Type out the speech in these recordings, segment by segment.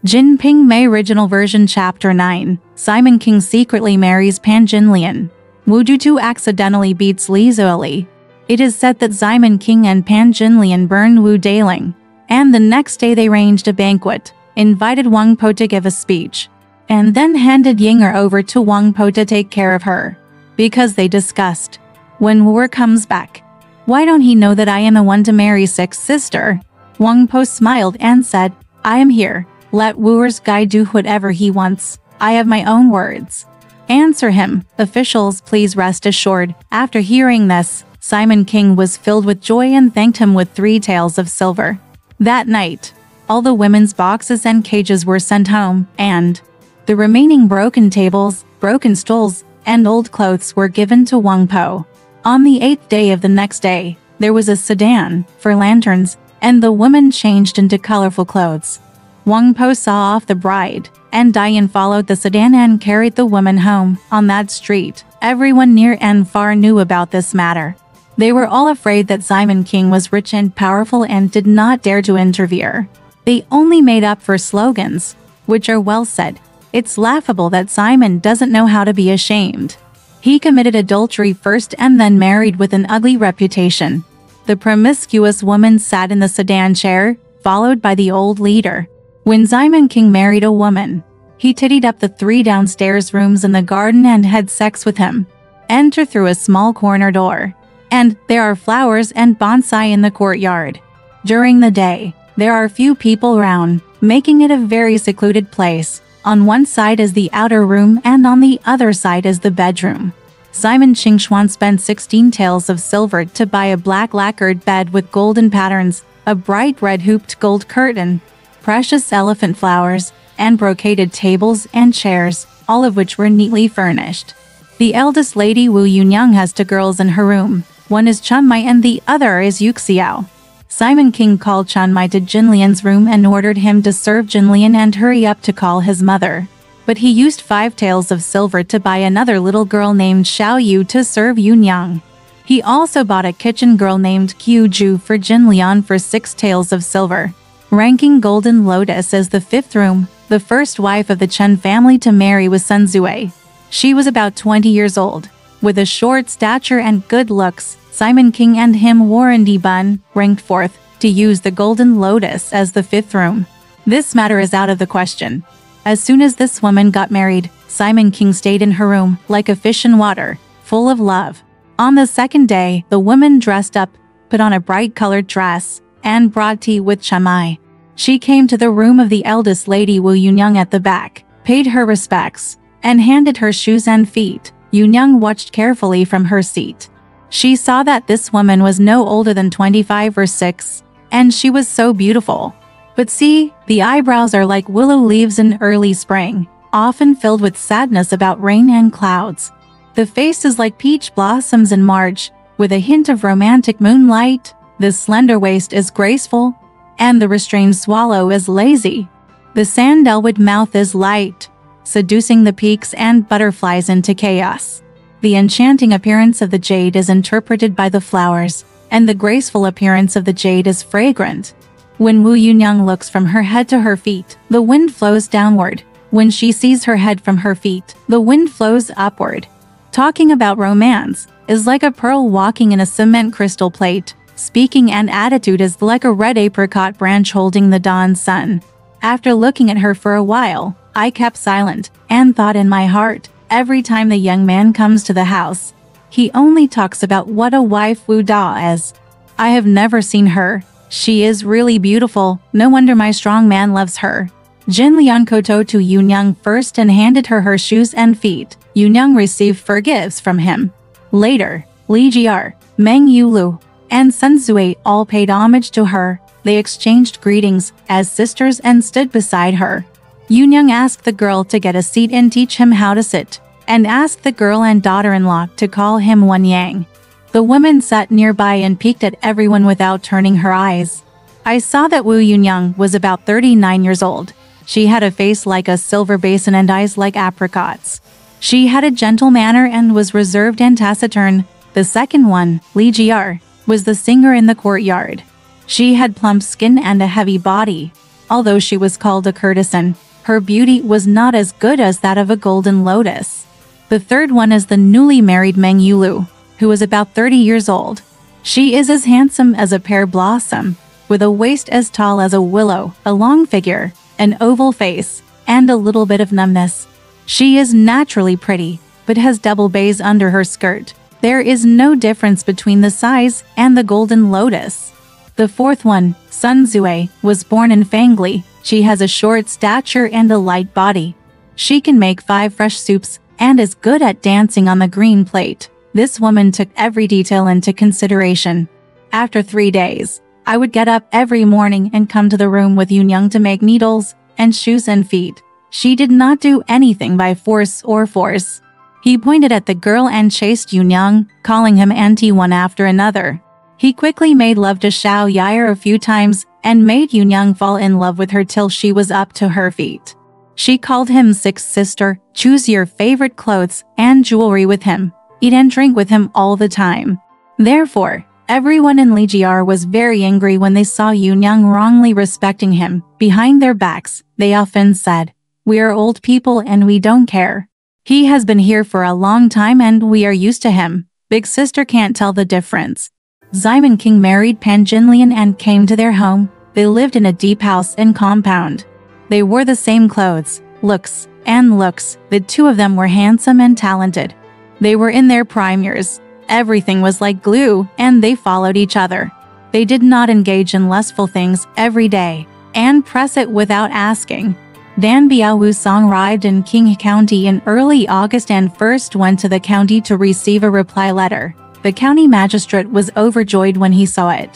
JinPingMei Original Version Chapter 9. Simon King secretly marries Pan Jinlian. Wu Jutu accidentally beats Li Zuoli. It is said that Simon King and Pan Jinlian burned Wu Daling, and the next day they arranged a banquet, invited Wang Po to give a speech, and then handed Yinger over to Wang Po to take care of her. Because they discussed, when Wu comes back, why don't he know that I am the one to marry Six's sister? Wang Po smiled and said, I am here. Let Wu's guy do whatever he wants. I have my own words. Answer him. Officials, please rest assured. After hearing this, Simon King was filled with joy and thanked him with 3 taels of silver. That night, all the women's boxes and cages were sent home, and the remaining broken tables, broken stools, and old clothes were given to Wang Po. On the 8th day of the next day, there was a sedan for lanterns, and the women changed into colorful clothes. Wang Po saw off the bride, and Diane followed the sedan and carried the woman home. On that street, everyone near and far knew about this matter. They were all afraid that Simon King was rich and powerful and did not dare to interfere. They only made up for slogans, which are well said. It's laughable that Simon doesn't know how to be ashamed. He committed adultery first and then married with an ugly reputation. The promiscuous woman sat in the sedan chair, followed by the old leader. When Simon King married a woman, he tittied up the 3 downstairs rooms in the garden and had sex with him. Enter through a small corner door, and there are flowers and bonsai in the courtyard. During the day, there are few people around, making it a very secluded place. On one side is the outer room and on the other side is the bedroom. Simon Qingxuan spent 16 taels of silver to buy a black lacquered bed with golden patterns, a bright red hooped gold curtain, precious elephant flowers, and brocaded tables and chairs, all of which were neatly furnished. The eldest lady Wu Yunyang has 2 girls in her room. One is Chunmai and the other is Yuxiao. Simon King called Chunmai to Jinlian's room and ordered him to serve Jinlian and hurry up to call his mother. But he used 5 taels of silver to buy another little girl named Xiao Yu to serve Yunyang. He also bought a kitchen girl named Qiu Ju for Jinlian for 6 taels of silver. Ranking Golden Lotus as the 5th room, the first wife of the Chen family to marry was Sun Zui. She was about 20 years old. With a short stature and good looks, Simon King and him Warren D. Bun ranked 4th to use the Golden Lotus as the 5th room. This matter is out of the question. As soon as this woman got married, Simon King stayed in her room like a fish in water, full of love. On the 2nd day, the woman dressed up, put on a bright-colored dress, and brought tea with Chunmai. She came to the room of the eldest lady Wu Yunyang at the back, paid her respects, and handed her shoes and feet. Yunyang watched carefully from her seat. She saw that this woman was no older than 25 or 6, and she was so beautiful. But see, the eyebrows are like willow leaves in early spring, often filled with sadness about rain and clouds. The face is like peach blossoms in March, with a hint of romantic moonlight. The slender waist is graceful, and the restrained swallow is lazy. The sandalwood mouth is light, seducing the peaks and butterflies into chaos. The enchanting appearance of the jade is interpreted by the flowers, and the graceful appearance of the jade is fragrant. When Wu Yunyang looks from her head to her feet, the wind flows downward. When she sees her head from her feet, the wind flows upward. Talking about romance is like a pearl walking in a cement crystal plate. Speaking and attitude is like a red apricot branch holding the dawn sun. After looking at her for a while, I kept silent and thought in my heart, every time the young man comes to the house, he only talks about what a wife Wu Da is. I have never seen her. She is really beautiful. No wonder my strong man loves her. Jinlian kowtowed to Yunyang first and handed her her shoes and feet. Yunyang received fur gifts from him. Later, Li Jier, Meng Yulu, and Sun Zui all paid homage to her. They exchanged greetings as sisters and stood beside her. Yunyang asked the girl to get a seat and teach him how to sit, and asked the girl and daughter-in-law to call him Wen Yang. The woman sat nearby and peeked at everyone without turning her eyes. I saw that Wu Yunyang was about 39 years old. She had a face like a silver basin and eyes like apricots. She had a gentle manner and was reserved and taciturn. The second one, Li Jier, was the singer in the courtyard. She had plump skin and a heavy body. Although she was called a courtesan, her beauty was not as good as that of a golden lotus. The third one is the newly married Meng Yulu, who is about 30 years old. She is as handsome as a pear blossom, with a waist as tall as a willow, a long figure, an oval face, and a little bit of numbness. She is naturally pretty, but has double bays under her skirt. There is no difference between the size and the golden lotus. The fourth one, Sun Zue, was born in Fangli. She has a short stature and a light body. She can make 5 fresh soups and is good at dancing on the green plate. This woman took every detail into consideration. After 3 days, I would get up every morning and come to the room with Yunyang to make needles and shoes and feet. She did not do anything by force or force. He pointed at the girl and chased Yunyang, calling him auntie one after another. He quickly made love to Xiao Yair a few times and made Yunyang fall in love with her till she was up to her feet. She called him sixth sister, choose your favorite clothes and jewelry with him, eat and drink with him all the time. Therefore, everyone in Lijiar was very angry when they saw Yunyang wrongly respecting him. Behind their backs, they often said, "We are old people and we don't care. He has been here for a long time and we are used to him. Big sister can't tell the difference." Simon King married Pan Jinlian and came to their home. They lived in a deep house and compound. They wore the same clothes, looks. The two of them were handsome and talented. They were in their prime years. Everything was like glue, and they followed each other. They did not engage in lustful things every day, and press it without asking. Dan Biao Wusong arrived in Qing County in early August and first went to the county to receive a reply letter. The county magistrate was overjoyed when he saw it.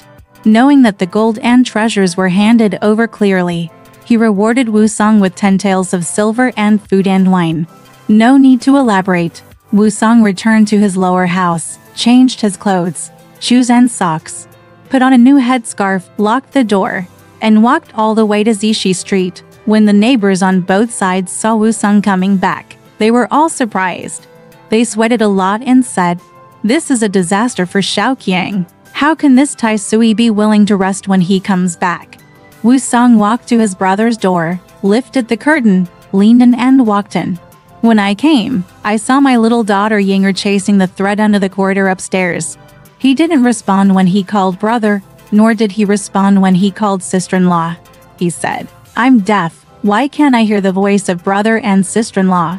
Knowing that the gold and treasures were handed over clearly, he rewarded Wusong with 10 taels of silver and food and wine. No need to elaborate. Wusong returned to his lower house, changed his clothes, shoes and socks, put on a new headscarf, locked the door, and walked all the way to Zishi Street. When the neighbors on both sides saw Wusong coming back, they were all surprised. They sweated a lot and said, "This is a disaster for Shaoqiang. How can this Tai Sui be willing to rest when he comes back?" Wusong walked to his brother's door, lifted the curtain, leaned in and walked in. "When I came, I saw my little daughter Yinger chasing the thread under the corridor upstairs. He didn't respond when he called brother, nor did he respond when he called sister-in-law. He said, 'I'm deaf. Why can't I hear the voice of brother and sister-in-law?'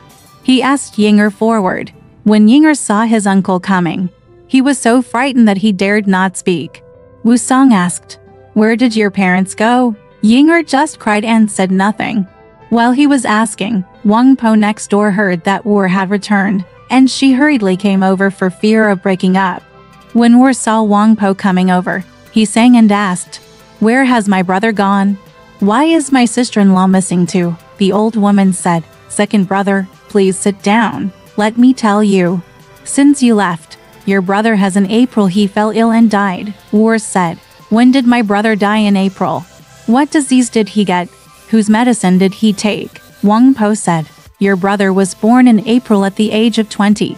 He asked Yinger forward. When Yinger saw his uncle coming, he was so frightened that he dared not speak. Wusong asked, 'Where did your parents go?' Yinger just cried and said nothing. While he was asking, Wang Po next door heard that Wu had returned, and she hurriedly came over for fear of breaking up. When Wu saw Wang Po coming over, he sang and asked, 'Where has my brother gone? Why is my sister-in-law missing too?' The old woman said, 'Second brother, please sit down. Let me tell you. Since you left, your brother has in April he fell ill and died.' Wu said, 'When did my brother die in April? What disease did he get? Whose medicine did he take?' Wang Po said, 'Your brother was born in April at the age of 20.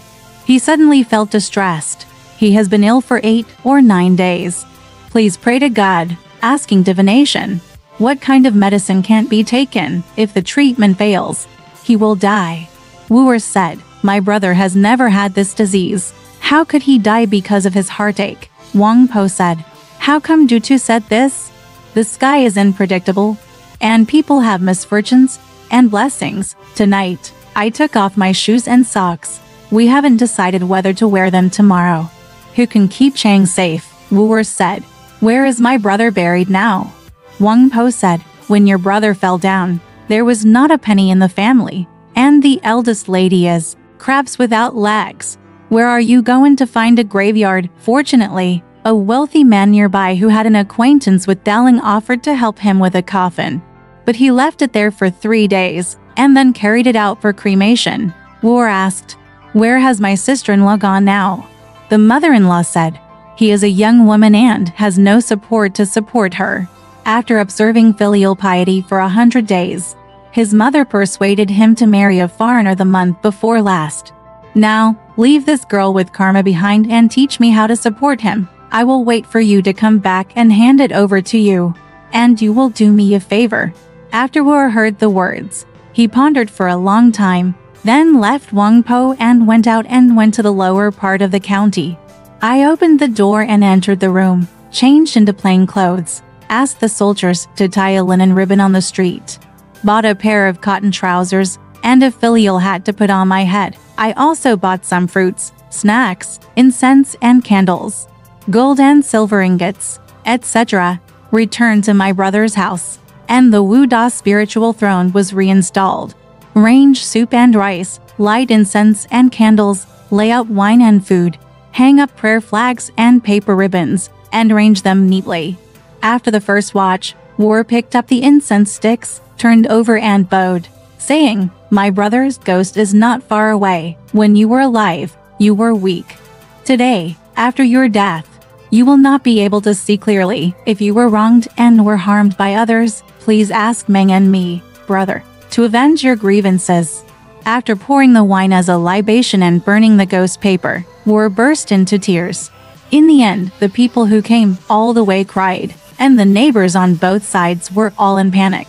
He suddenly felt distressed. He has been ill for 8 or 9 days. Please pray to God, asking divination. What kind of medicine can't be taken? If the treatment fails, he will die.' Wu said, 'My brother has never had this disease. How could he die because of his heartache?' Wang Po said, 'How come Dutu said this? The sky is unpredictable, and people have misfortunes and blessings. Tonight, I took off my shoes and socks. We haven't decided whether to wear them tomorrow. Who can keep Chang safe?' Wu said, 'Where is my brother buried now?' Wang Po said, 'When your brother fell down, there was not a penny in the family, and the eldest lady is crabs without legs. Where are you going to find a graveyard?' Fortunately, a wealthy man nearby who had an acquaintance with Daling offered to help him with a coffin. But he left it there for 3 days, and then carried it out for cremation. Wu asked, 'Where has my sister-in-law gone now?' The mother-in-law said, 'He is a young woman and has no support to support her.' After observing filial piety for 100 days, his mother persuaded him to marry a foreigner the month before last. 'Now, leave this girl with karma behind and teach me how to support him. I will wait for you to come back and hand it over to you. And you will do me a favor. After Wu heard the words, he pondered for a long time, then left Wangpo and went out and went to the lower part of the county. I opened the door and entered the room, changed into plain clothes, asked the soldiers to tie a linen ribbon on the street, bought a pair of cotton trousers, and a filial hat to put on my head. I also bought some fruits, snacks, incense and candles, gold and silver ingots, etc. Returned to my brother's house, and the Wu Da spiritual throne was reinstalled. Arrange soup and rice, light incense and candles, lay out wine and food, hang up prayer flags and paper ribbons, and arrange them neatly. After the first watch, Wu picked up the incense sticks, turned over and bowed, saying, "My brother's ghost is not far away. When you were alive, you were weak. Today, after your death, you will not be able to see clearly. If you were wronged and were harmed by others, please ask Meng and me, brother, to avenge your grievances." After pouring the wine as a libation and burning the ghost paper, Wu burst into tears. In the end, the people who came all the way cried, and the neighbors on both sides were all in panic.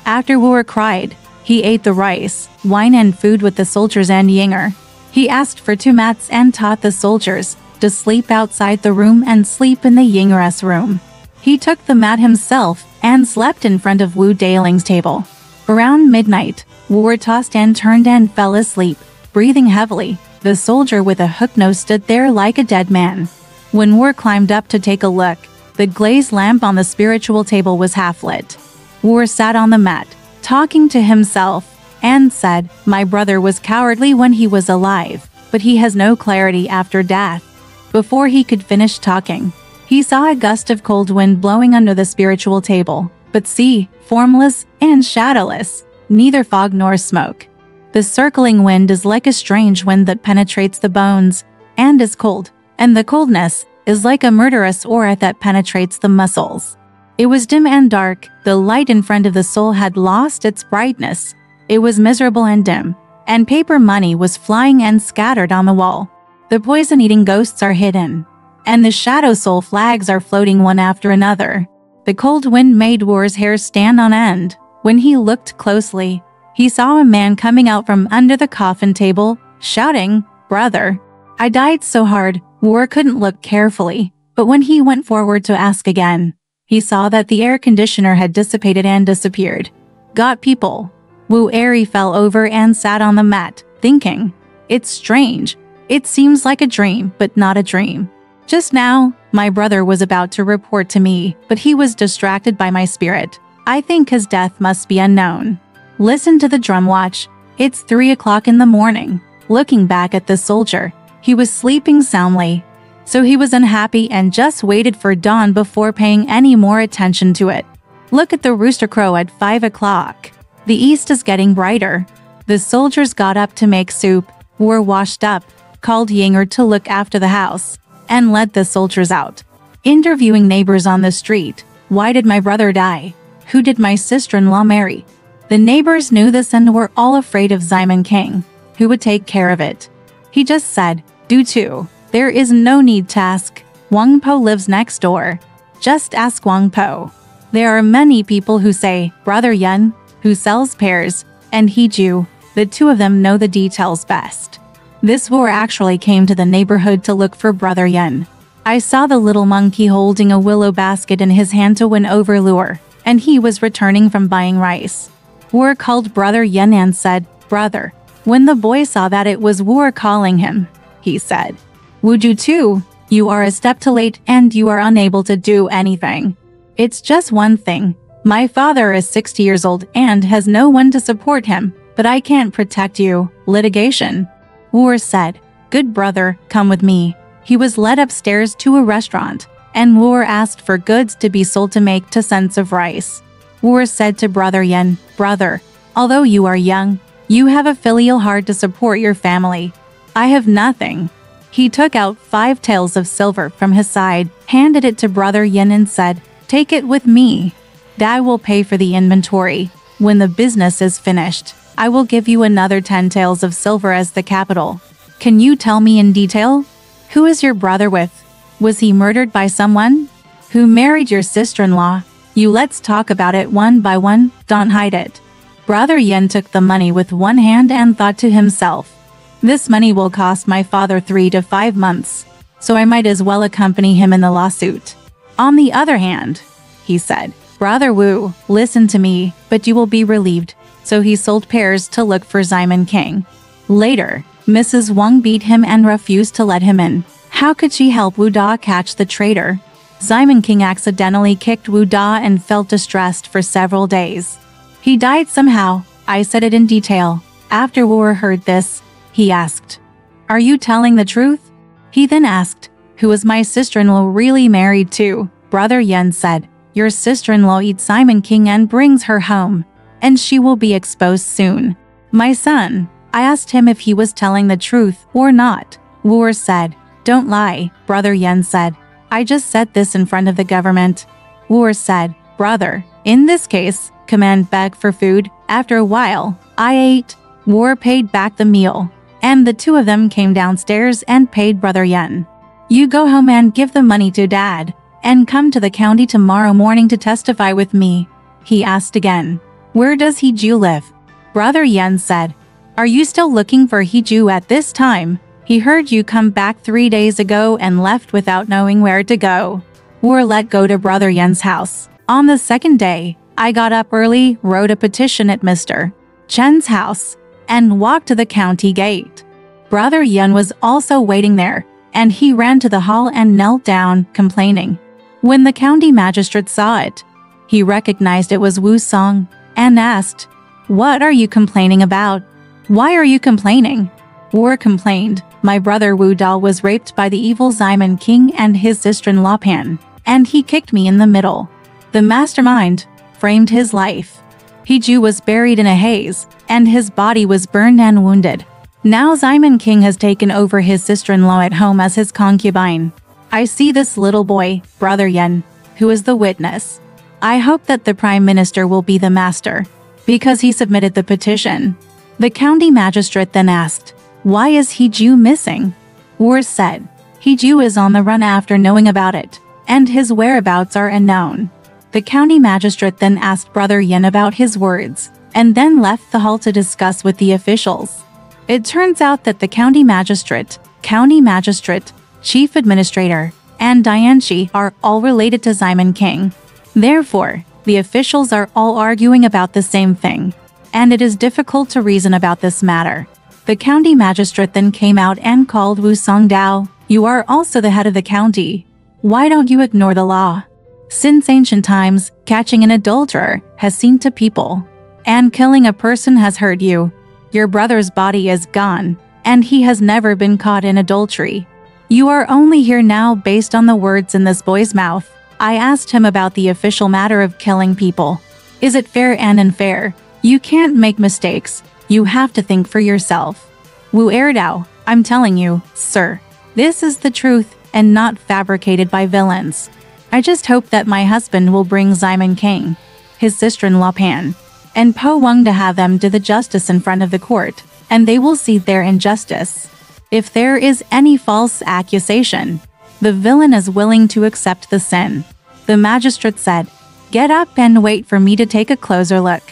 After Wu cried, he ate the rice, wine and food with the soldiers and Yinger. He asked for 2 mats and taught the soldiers to sleep outside the room and sleep in the Yinger's room. He took the mat himself and slept in front of Wu Dailing's table. Around midnight, Wu tossed and turned and fell asleep, breathing heavily. The soldier with a hook nose stood there like a dead man. When Wu climbed up to take a look, the glazed lamp on the spiritual table was half lit. Wu sat on the mat, talking to himself, and said, "My brother was cowardly when he was alive, but he has no clarity after death." Before he could finish talking, he saw a gust of cold wind blowing under the spiritual table, but see, formless and shadowless, neither fog nor smoke. The circling wind is like a strange wind that penetrates the bones, and is cold, and the coldness is like a murderous aura that penetrates the muscles. It was dim and dark, the light in front of the soul had lost its brightness. It was miserable and dim, and paper money was flying and scattered on the wall. The poison-eating ghosts are hidden, and the shadow soul flags are floating one after another. The cold wind made Wu's hair stand on end. When he looked closely, he saw a man coming out from under the coffin table, shouting, "Brother!" I died so hard, Wu couldn't look carefully, but when he went forward to ask again, he saw that the air conditioner had dissipated and disappeared. Got people. Wu Eri fell over and sat on the mat, thinking, "It's strange. It seems like a dream, but not a dream. Just now, my brother was about to report to me, but he was distracted by my spirit. I think his death must be unknown." Listen to the drum watch. It's 3 o'clock in the morning. Looking back at the soldier, he was sleeping soundly. So he was unhappy and just waited for dawn before paying any more attention to it. Look at the rooster crow at 5 o'clock. The east is getting brighter. The soldiers got up to make soup, were washed up, called Yinger to look after the house, and led the soldiers out. Interviewing neighbors on the street. Why did my brother die? Who did my sister-in-law marry? The neighbors knew this and were all afraid of Simon King, who would take care of it. He just said, "Do too. There is no need to ask. Wang Po lives next door. Just ask Wang Po." There are many people who say, "Brother Yun, who sells pears, and he Ju, the two of them know the details best." This war actually came to the neighborhood to look for Brother Yun. I saw the little monkey holding a willow basket in his hand to win over Lure, and he was returning from buying rice. Wu called Brother Yun and said, "Brother." When the boy saw that it was Wu calling him, he said, "Wu Ju too, you are a step too late and you are unable to do anything. It's just one thing. My father is 60 years old and has no one to support him, but I can't protect you. Litigation." Wu said, "Good brother, come with me." He was led upstairs to a restaurant, and Wu asked for goods to be sold to make 2 cents of rice. Wu said to Brother Yen, "Brother, although you are young, you have a filial heart to support your family. I have nothing." He took out 5 taels of silver from his side, handed it to Brother Yen and said, "Take it with me. Dad will pay for the inventory. When the business is finished, I will give you another 10 taels of silver as the capital. Can you tell me in detail? Who is your brother with? Was he murdered by someone? Who married your sister-in-law? Let's talk about it one by one, don't hide it. Brother Yan took the money with one hand and thought to himself, this money will cost my father 3 to 5 months, so I might as well accompany him in the lawsuit. On the other hand, he said, Brother Wu, listen to me, but you will be relieved. So he sold pears to look for Simon King. Later, Mrs. Wang beat him and refused to let him in. How could she help Wu Da catch the traitor? Simon King accidentally kicked Wu Da and felt distressed for several days. He died somehow. I said it in detail. After Wu heard this, he asked, are you telling the truth? He then asked, who is my sister-in-law really married to? Brother Yan said, your sister-in-law eats Simon King and brings her home, and she will be exposed soon. My son, I asked him if he was telling the truth or not. Wu said, don't lie. Brother Yan said, I just said this in front of the government. Wu said, brother, in this case, command beg for food. After a while, I ate. Wu paid back the meal, and the two of them came downstairs and paid Brother Yan. You go home and give the money to Dad, and come to the county tomorrow morning to testify with me. He asked again, where does Hiju live? Brother Yan said, are you still looking for Hiju at this time? He heard you come back 3 days ago and left without knowing where to go. Wu let go to Brother Yan's house. On the second day, I got up early, wrote a petition at Mr. Chen's house, and walked to the county gate. Brother Yan was also waiting there, and he ran to the hall and knelt down, complaining. When the county magistrate saw it, he recognized it was Wu Song, and asked, what are you complaining about? Why are you complaining? Wu complained, my brother Wu Da was raped by the evil Simon King and his sister-in-law Pan, and he kicked me in the middle. The mastermind framed his life. Hiju was buried in a haze, and his body was burned and wounded. Now Simon King has taken over his sister-in-law at home as his concubine. I see this little boy, Brother Yan, who is the witness. I hope that the Prime Minister will be the master, because he submitted the petition. The county magistrate then asked, why is Hiju missing? Wu said, Hiju is on the run after knowing about it, and his whereabouts are unknown. The county magistrate then asked Brother Yan about his words, and then left the hall to discuss with the officials. It turns out that the county magistrate, chief administrator, and Dianshi are all related to Simon King. Therefore, the officials are all arguing about the same thing, and it is difficult to reason about this matter. The county magistrate then came out and called Wu Songdao, you are also the head of the county. Why don't you ignore the law? Since ancient times, catching an adulterer has seemed to people, and killing a person has hurt you. Your brother's body is gone, and he has never been caught in adultery. You are only here now based on the words in this boy's mouth. I asked him about the official matter of killing people. Is it fair and unfair? You can't make mistakes. You have to think for yourself. Wu Erdao, I'm telling you, sir, this is the truth and not fabricated by villains. I just hope that my husband will bring Simon King, his sister-in-law Pan, and Po Wang to have them do the justice in front of the court, and they will see their injustice. If there is any false accusation, the villain is willing to accept the sin. The magistrate said, get up and wait for me to take a closer look.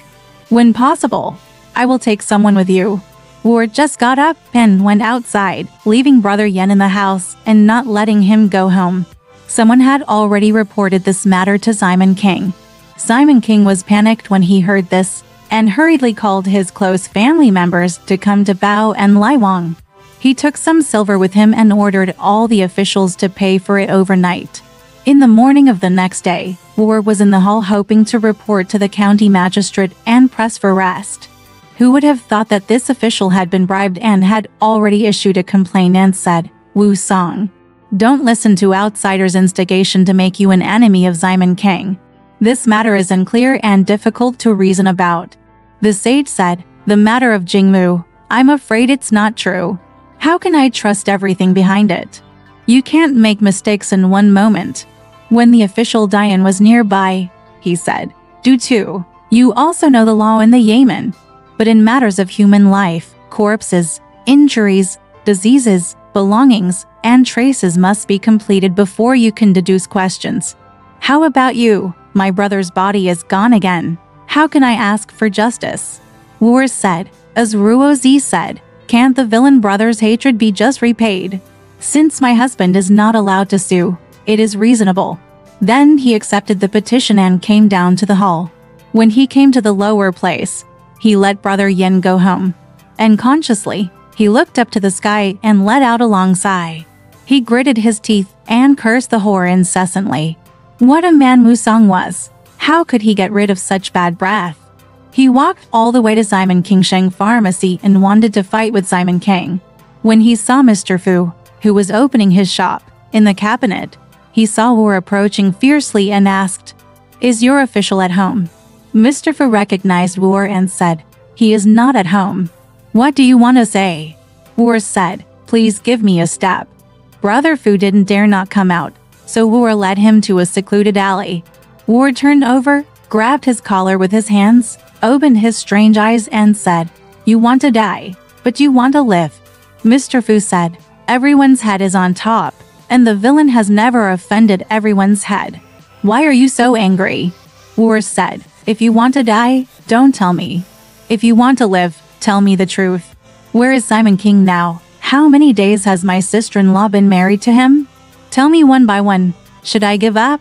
When possible, I will take someone with you. Wu just got up and went outside, leaving Brother Yan in the house and not letting him go home. Someone had already reported this matter to Simon King. Simon King was panicked when he heard this, and hurriedly called his close family members to come to Bao and Lai Wang. He took some silver with him and ordered all the officials to pay for it overnight. In the morning of the next day, Wu was in the hall hoping to report to the county magistrate and press for arrest. Who would have thought that this official had been bribed and had already issued a complaint and said, Wu Song, don't listen to outsiders' instigation to make you an enemy of Simon King. This matter is unclear and difficult to reason about. The sage said, the matter of Jingmu, I'm afraid it's not true. How can I trust everything behind it? You can't make mistakes in one moment. When the official Dian was nearby, he said, do too. You also know the law in the Yemen. But in matters of human life, corpses, injuries, diseases, belongings, and traces must be completed before you can deduce questions. How about you? My brother's body is gone again. How can I ask for justice? Wu said. As Ruozi said, can't the villain brother's hatred be just repaid? Since my husband is not allowed to sue, it is reasonable. Then he accepted the petition and came down to the hall. When he came to the lower place, he let brother Yin go home. Unconsciously, he looked up to the sky and let out a long sigh. He gritted his teeth and cursed the whore incessantly. What a man Musang was! How could he get rid of such bad breath? He walked all the way to Simon King Sheng Pharmacy and wanted to fight with Simon King. When he saw Mr. Fu, who was opening his shop, in the cabinet, he saw Wu approaching fiercely and asked, "Is your official at home?" Mr. Fu recognized Wu and said, "He is not at home." "What do you want to say?" Wu said, "Please give me a step." Brother Fu didn't dare not come out, so Wu led him to a secluded alley. Wu turned over, grabbed his collar with his hands, opened his strange eyes and said, "You want to die, but you want to live." Mr. Fu said, "Everyone's head is on top, and the villain has never offended everyone's head. Why are you so angry?" Wu said, "If you want to die, don't tell me. If you want to live, tell me the truth. Where is Simon King now? How many days has my sister-in-law been married to him? Tell me one by one. Should I give up?"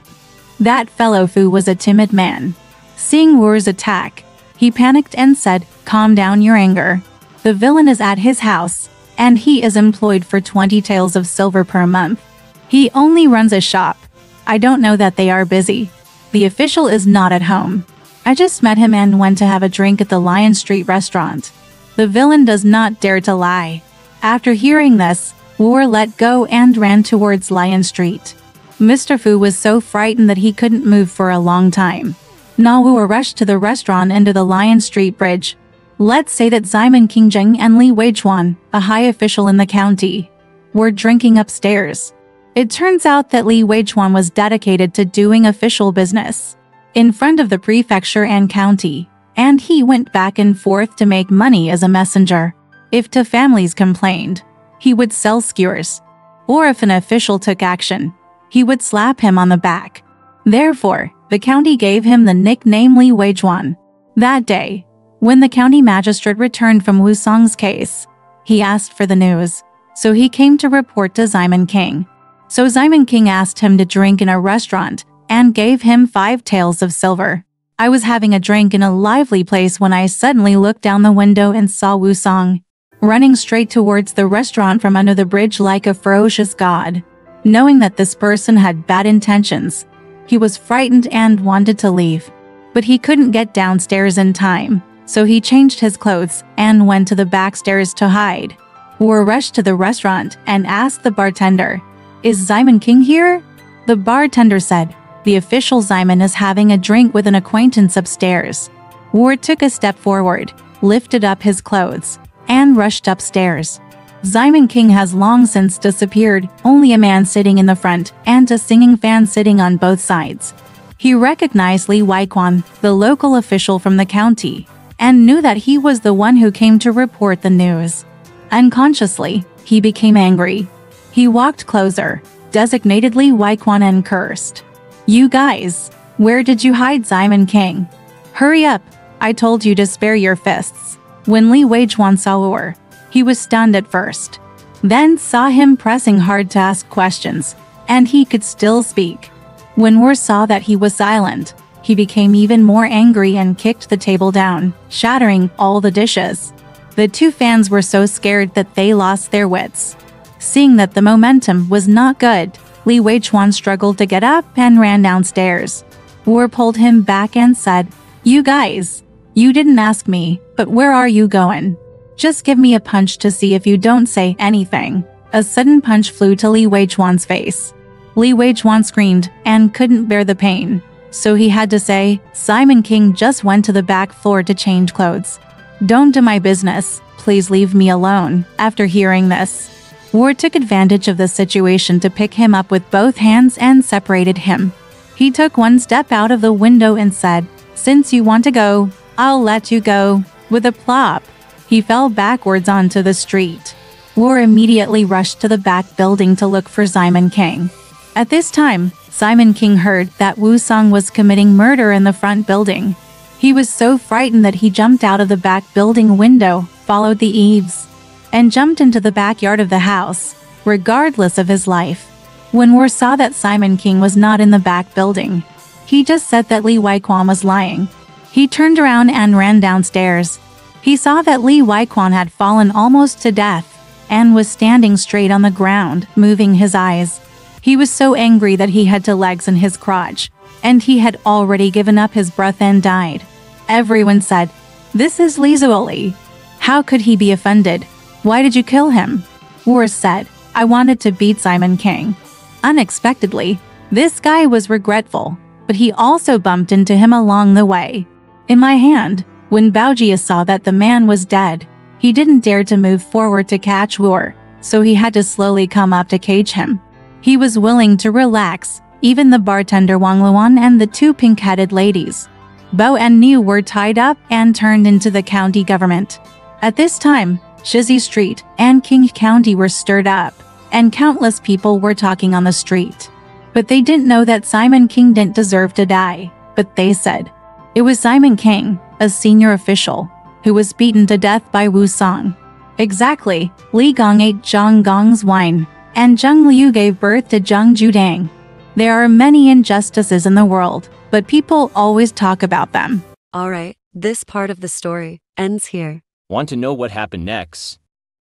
That fellow Fu was a timid man. Seeing Wu's attack, he panicked and said, "Calm down your anger. The villain is at his house, and he is employed for 20 taels of silver per month. He only runs a shop. I don't know that they are busy. The official is not at home. I just met him and went to have a drink at the Lion Street restaurant. The villain does not dare to lie." After hearing this, Wu let go and ran towards Lion Street. Mr. Fu was so frightened that he couldn't move for a long time. Na Wu rushed to the restaurant into the Lion Street Bridge. Let's say that Simon King Zheng and Li Weichuan, a high official in the county, were drinking upstairs. It turns out that Li Weichuan was dedicated to doing official business in front of the prefecture and county, and he went back and forth to make money as a messenger. If two families complained, he would sell skewers. Or if an official took action, he would slap him on the back. Therefore, the county gave him the nickname Li Weichuan. That day, when the county magistrate returned from Wu Song's case, he asked for the news, so he came to report to Simon King. So Simon King asked him to drink in a restaurant and gave him 5 taels of silver. I was having a drink in a lively place when I suddenly looked down the window and saw Wu Song running straight towards the restaurant from under the bridge like a ferocious god. Knowing that this person had bad intentions, he was frightened and wanted to leave. But he couldn't get downstairs in time, so he changed his clothes and went to the backstairs to hide. Wu rushed to the restaurant and asked the bartender, "Is Simon King here?" The bartender said, "The official Simon is having a drink with an acquaintance upstairs." Wu took a step forward, lifted up his clothes, and rushed upstairs. Simon King has long since disappeared, only a man sitting in the front and a singing fan sitting on both sides. He recognized Li Weichuan, the local official from the county, and knew that he was the one who came to report the news. Unconsciously, he became angry. He walked closer, designated Li Weichuan and cursed. "You guys, where did you hide Simon King? Hurry up, I told you to spare your fists." When Li Weichuan saw Wu, he was stunned at first, then saw him pressing hard to ask questions, and he could still speak. When Wu saw that he was silent, he became even more angry and kicked the table down, shattering all the dishes. The 2 fans were so scared that they lost their wits. Seeing that the momentum was not good, Li Weichuan struggled to get up and ran downstairs. Wu pulled him back and said, "You guys, you didn't ask me, but where are you going? Just give me a punch to see if you don't say anything." A sudden punch flew to Li Weichuan's face. Li Weichuan screamed and couldn't bear the pain, so he had to say, "Simon King just went to the back floor to change clothes. Don't do my business, please leave me alone." After hearing this, Wu took advantage of the situation to pick him up with both hands and separated him. He took one step out of the window and said, "Since you want to go, I'll let you go." With a plop, he fell backwards onto the street. Wu immediately rushed to the back building to look for Simon King. At this time, Simon King heard that Wu Song was committing murder in the front building. He was so frightened that he jumped out of the back building window, followed the eaves, and jumped into the backyard of the house, regardless of his life. When Wu saw that Simon King was not in the back building, he just said that Li Weiquan was lying. He turned around and ran downstairs. He saw that Li Weiquan had fallen almost to death and was standing straight on the ground, moving his eyes. He was so angry that he had 2 legs in his crotch, and he had already given up his breath and died. Everyone said, "This is Li Zuoli. How could he be offended? Why did you kill him?" Wu said, "I wanted to beat Simon King." Unexpectedly, this guy was regretful, but he also bumped into him along the way. In my hand, when Baojia saw that the man was dead, he didn't dare to move forward to catch Wu, so he had to slowly come up to cage him. He was willing to relax, even the bartender Wang Luan and the 2 pink-headed ladies. Bo and Niu were tied up and turned into the county government. At this time, Shizi Street and King County were stirred up, and countless people were talking on the street. But they didn't know that Simon King didn't deserve to die, but they said it was Simon King, a senior official, who was beaten to death by Wu Song. Exactly, Li Gong ate Zhang Gong's wine, and Zheng Liu gave birth to Zheng Judang. There are many injustices in the world, but people always talk about them. Alright, this part of the story ends here. Want to know what happened next?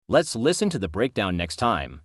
Let's listen to the breakdown next time.